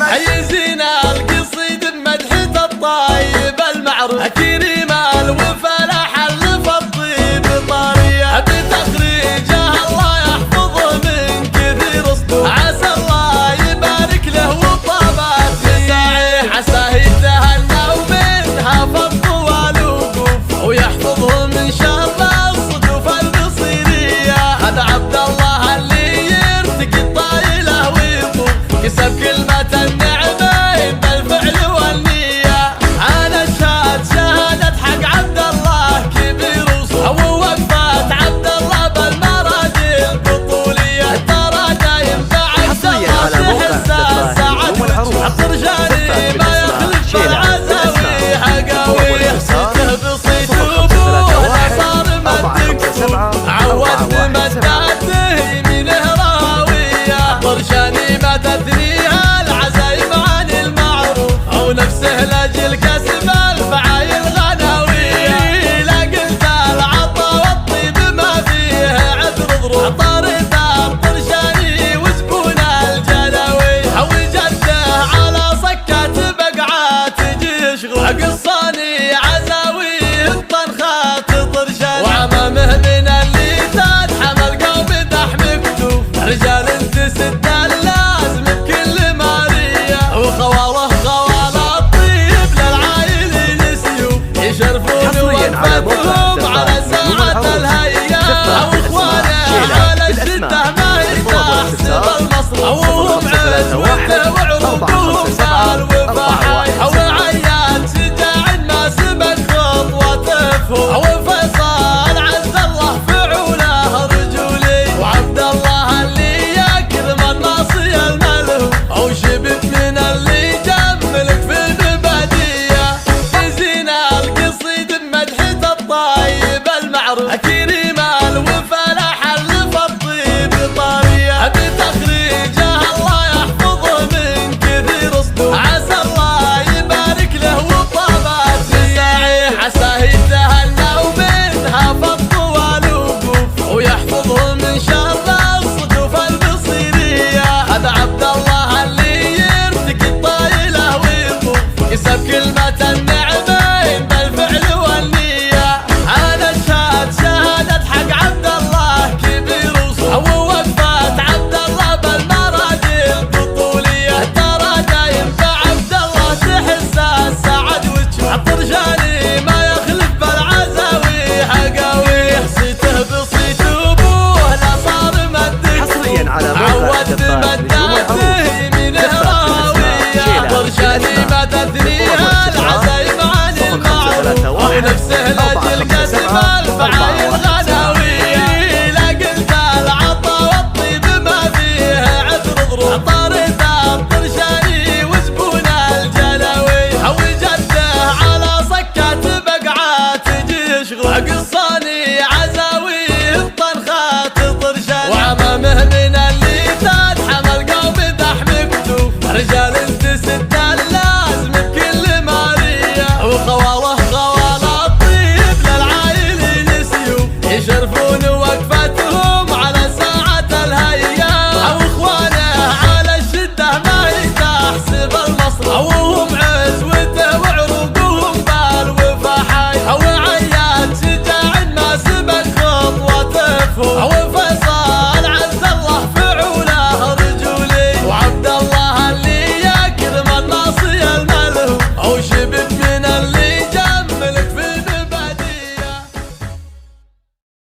حيزينا القصيد مدحة الطيب المعروف كريم الوفلاح اللي في الطيب طريه بتخريجه الله يحفظه من كثير صدور عسى الله يبارك له وطابت يسعيه عساه يتهنى ومنها فض والوقوف ويحفظه من شر الصدوف البصيريه هذا عبد الله اللي يرتقي الطايله ويطوف كسب كلمة النعمة بالفعل والنية أنا أشهد شهادة حق عبد الله كبير وصول ووقفة عبد الله بالمراد البطولية ترى دايم بعد الله تحس السعد الطرشاني ما يخلف العزاوي حقاوي صيته بصيت أبوه صار مدكتوب عود مداته يمينه راوية طرشاني ما تثنيها العزايم عن المعروف أو نفسه لأجل كسب الفعايل غناوية لا قلت العطا والطيب ما فيه عذر ظروف طارد الطرشاني وزبون الجلاوي أو جده على صكة بقعة تجي شغل قصاني عزاوي الطنخات طرشاني وعمامه من اللي تدحم القوم دحم كتوف رجال تسد اللازم بكل مارية وخواله خوال الطيب للعايل نسيوف يشرفون وقفتهم على ساعة الهيئة أو إخوانه على الشدة ما يتحسب المصروف أوهم عزوته وعروضهم بالوفاحي أو عيان شجاع ما سبق خطوته فوق أو فيصل عز الله فعوله رجولي وعبد الله اللي يكرم الناصي الملهوف أو شبه